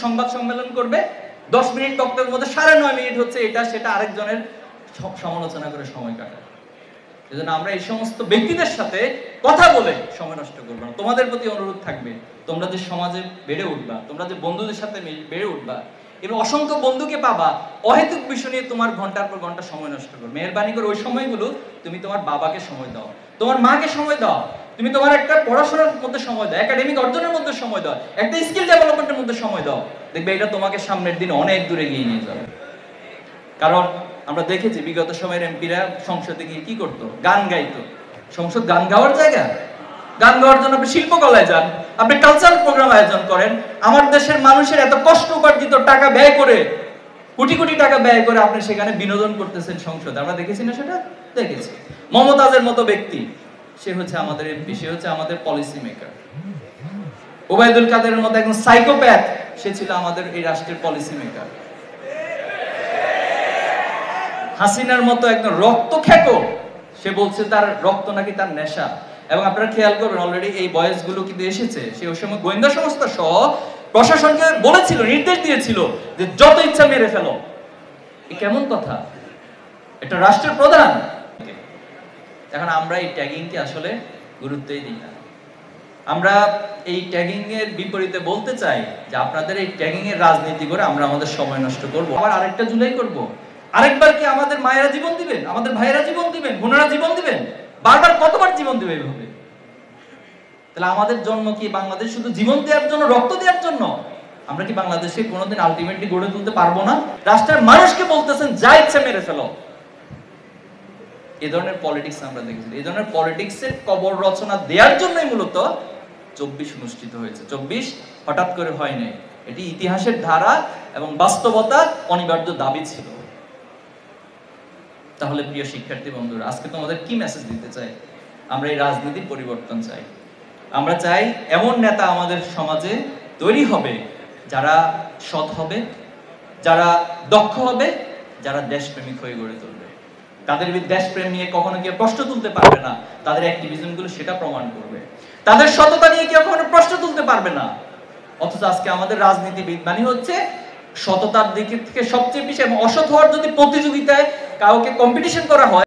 সংবাদ সম্মেলন করবে, 10 মিনিট বক্তব্যের মধ্যে 9.5 মিনিট হচ্ছে এটা সেটা আরেকজনের সমালোচনা করে সময় কাটায়। এজন্য আমরা এই সমস্ত ব্যক্তিদের সাথে কথা বলে সময় নষ্ট করবো না। তোমাদের প্রতি অনুরোধ থাকবে, তোমরা যে সমাজে বেড়ে উঠবা, তোমরা যে বন্ধুদের সাথে বেড়ে উঠবা এবং অসংখ্য বন্ধুকে পাবা, অহেতুক বিষয় নিয়ে তোমার ঘন্টার পর ঘন্টা সময় নষ্ট করো। মেহেরবানি করে ওই সময়গুলো তুমি তোমার বাবাকে সময় দাও, তোমার মাকে সময় দাও, তুমি তোমার একটা পড়াশোনার মধ্যে সময় দাও, একাডেমিক অর্জনের মধ্যে সময় দাও, একটা স্কিল ডেভেলপমেন্টের মধ্যে সময় দাও। দেখবে এটা তোমাকে সামনের দিন অনেক দূরে এগিয়ে নিয়ে যাবে। কারণ আমরা দেখেছি বিগত সময়ের এমপিরা সংসদে গিয়ে কি করতো? গান গাইতো। সংসদ গান গাওয়ার জায়গা? গান গাওয়ার জন্য আপনি শিল্পকলায় যান, আপনি কালচারাল প্রোগ্রাম আয়োজন করেন। আমার দেশের মানুষের এত কষ্ট উপার্জিত টাকা ব্যয় করে, কোটি কোটি টাকা ব্যয় করে আপনি সেখানে বিনোদন করতেছেন সংসদে। আমরা দেখেছি না সেটা? দেখেছি। মমতাজের মতো ব্যক্তি, সে হচ্ছে আমাদের এমপি, সে হচ্ছে আমাদের পলিসি মেকার। ওবায়দুল কাদেরের মতো একজন সাইকোপ্যাথ, সে ছিল আমাদের এই রাষ্ট্রের পলিসি মেকার। হাসিনার মতো একজন রক্ত খেকো, সে বলছে তার রক্ত নাকি তার নেশা। এবং আপনারা খেয়াল করবেন, অলরেডি এই বয়েস গুলো কিন্তু এসেছে। সে ওই সময় গোয়েন্দা সংস্থা সহ প্রশাসনকে বলেছিল, নির্দেশ দিয়েছিল যে যত ইচ্ছা মেরে ফেলো। কেমন কথা? এটা রাষ্ট্রের প্রধান। এখন আমরা এই ট্যাগিংকে আসলে গুরুত্বই দিই না। আমরা এই ট্যাগিং এর বিপরীতে বলতে চাই যে আপনাদের এই ট্যাগিং এর রাজনীতি করে আমরা আমাদের সময় নষ্ট করব, আবার আরেকটা জুলাই করব। আরেকবার কি আমাদের মায়েরা জীবন দিবেন, আমাদের ভাইয়েরা জীবন দিবেন, বোনেরা জীবন দিবেন? বারবার কতবার জীবন দিবে এইভাবে? তাহলে আমাদের জন্ম কি বাংলাদেশ শুধু জীবন দেওয়ার জন্য, রক্ত দেওয়ার জন্য? আমরা কি বাংলাদেশে কোনোদিন আলটিমেটলি গড়ে তুলতে পারবো না? রাষ্ট্রের মানুষকে বলতেছেন যা ইচ্ছা মেরে ফেলো। এই ধরনের পলিটিক্স আমরা দেখেছি। এই ধরনের পলিটিক্সের কবর রচনা দেওয়ার জন্যই মূলত 24 অনুষ্ঠিত হয়েছে। 24 হঠাৎ করে হয় নাই, এটি ইতিহাসের ধারা এবং বাস্তবতার অনিবার্য দাবি ছিল। তাহলে প্রিয় শিক্ষার্থী বন্ধুরা, আজকে তোমাদের কি মেসেজ দিতে চাই? আমরা এই রাজনীতির পরিবর্তন চাই। আমরা চাই এমন নেতা আমাদের সমাজে তৈরি হবে যারা সৎ হবে, যারা দক্ষ হবে, যারা দেশপ্রেমিক হয়ে গড়ে তুলবে। তাদের দেশপ্রেম নিয়ে কখনো কেউ প্রশ্ন তুলতে পারবে না, তাদের অ্যাক্টিভিজম গুলো সেটা প্রমাণ করবে। তাদের সততা নিয়ে কেউ কখনো প্রশ্ন তুলতে পারবে না। অথচ আজকে আমাদের রাজনীতিবিদ মানে হচ্ছে সততার দিক থেকে সবচেয়ে বেশি, এবং অসৎ হওয়ার যদি প্রতিযোগিতায় কাউকে কম্পিটিশন করা হয়